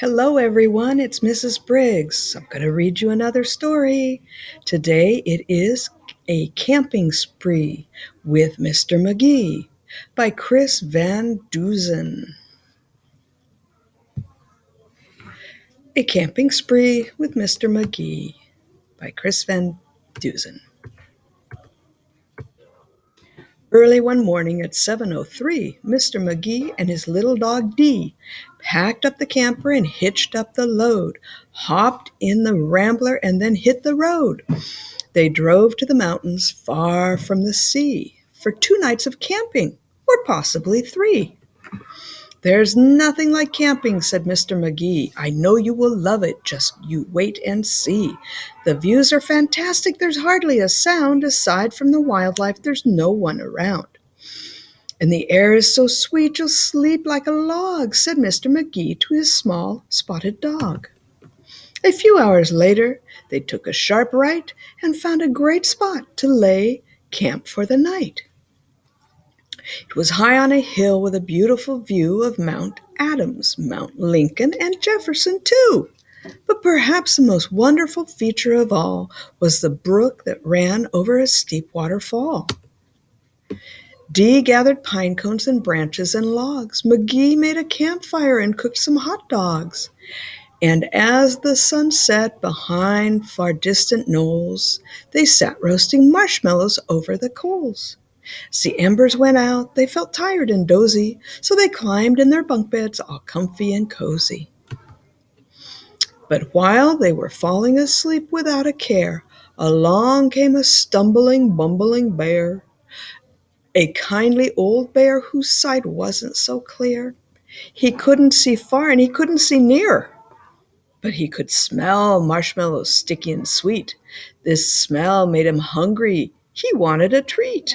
Hello, everyone. It's Mrs. Briggs. I'm going to read you another story. Today it is A Camping Spree with Mr. Magee by Chris Van Duzen. A Camping Spree with Mr. Magee by Chris Van Duzen. Early one morning at 7:03, Mr. Magee and his little dog Dee packed up the camper and hitched up the load, hopped in the Rambler, and then hit the road. They drove to the mountains far from the sea for 2 nights of camping, or possibly 3. "There's nothing like camping," said Mr. Magee. "I know you will love it. Just you wait and see. The views are fantastic. There's hardly a sound. Aside from the wildlife, there's no one around. And the air is so sweet you'll sleep like a log," said Mr. Magee to his small spotted dog. A few hours later, they took a sharp right and found a great spot to lay camp for the night. It was high on a hill with a beautiful view of Mount Adams, Mount Lincoln, and Jefferson, too. But perhaps the most wonderful feature of all was the brook that ran over a steep waterfall. Dee gathered pine cones and branches and logs. Magee made a campfire and cooked some hot dogs. And as the sun set behind far distant knolls, they sat roasting marshmallows over the coals. As the embers went out, they felt tired and dozy, so they climbed in their bunk beds all comfy and cozy. But while they were falling asleep without a care, along came a stumbling, bumbling bear, a kindly old bear whose sight wasn't so clear. He couldn't see far and he couldn't see near. But he could smell marshmallows sticky and sweet. This smell made him hungry. He wanted a treat.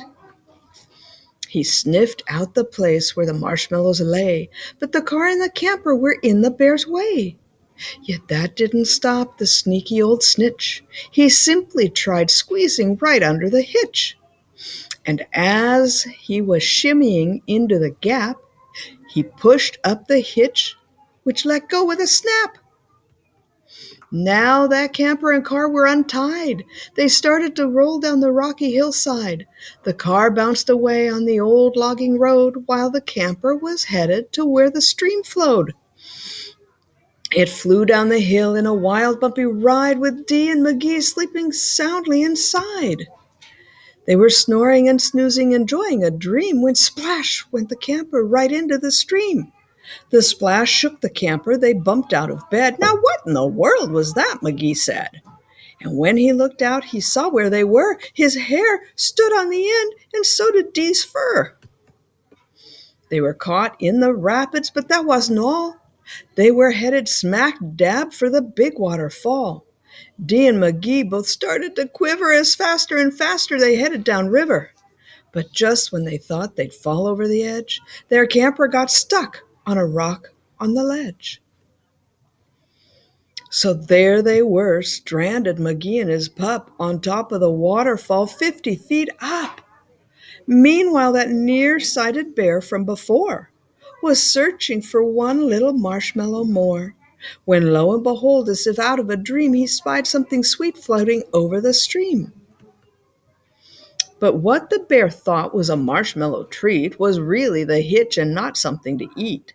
He sniffed out the place where the marshmallows lay, but the car and the camper were in the bear's way. Yet that didn't stop the sneaky old snitch. He simply tried squeezing right under the hitch. And as he was shimmying into the gap, he pushed up the hitch, which let go with a snap. Now that camper and car were untied. They started to roll down the rocky hillside. The car bounced away on the old logging road, while the camper was headed to where the stream flowed. It flew down the hill in a wild, bumpy ride, with Dee and Magee sleeping soundly inside. They were snoring and snoozing, enjoying a dream, when splash went the camper right into the stream. The splash shook the camper. They bumped out of bed. "Now what in the world was that?" Magee said. And when he looked out, he saw where they were. His hair stood on the end, and so did Dee's fur. They were caught in the rapids, but that wasn't all. They were headed smack dab for the big waterfall. Dee and Magee both started to quiver as faster and faster they headed downriver. But just when they thought they'd fall over the edge, their camper got stuck on a rock on the ledge. So there they were, stranded, Magee and his pup, on top of the waterfall 50 feet up. Meanwhile, that nearsighted bear from before was searching for one little marshmallow more, when lo and behold, as if out of a dream, he spied something sweet floating over the stream. But what the bear thought was a marshmallow treat was really the hitch and not something to eat.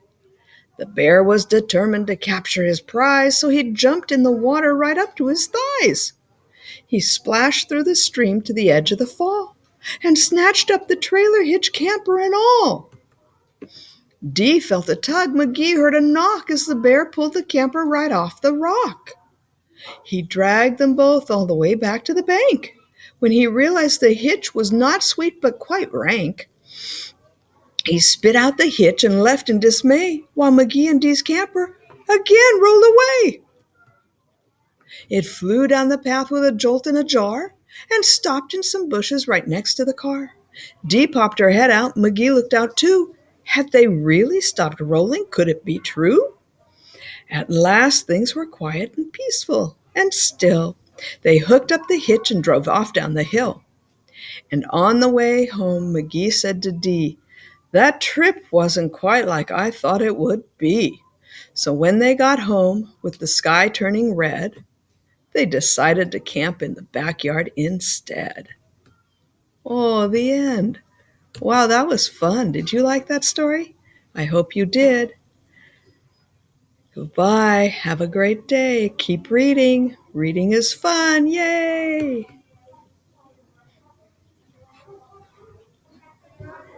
The bear was determined to capture his prize, so he jumped in the water right up to his thighs. He splashed through the stream to the edge of the fall and snatched up the trailer hitch, camper and all. Dee felt a tug. Magee heard a knock as the bear pulled the camper right off the rock. He dragged them both all the way back to the bank. When he realized the hitch was not sweet but quite rank, he spit out the hitch and left in dismay, while Magee and Dee's camper again rolled away. It flew down the path with a jolt and a jar and stopped in some bushes right next to the car. Dee popped her head out. Magee looked out too. Had they really stopped rolling? Could it be true? At last things were quiet and peaceful and still. They hooked up the hitch and drove off down the hill. And on the way home, Magee said to Dee, "That trip wasn't quite like I thought it would be. So when they got home, with the sky turning red, they decided to camp in the backyard instead. Oh, the end. Wow, that was fun. Did you like that story? I hope you did. Goodbye. Have a great day. Keep reading. Reading is fun. Yay!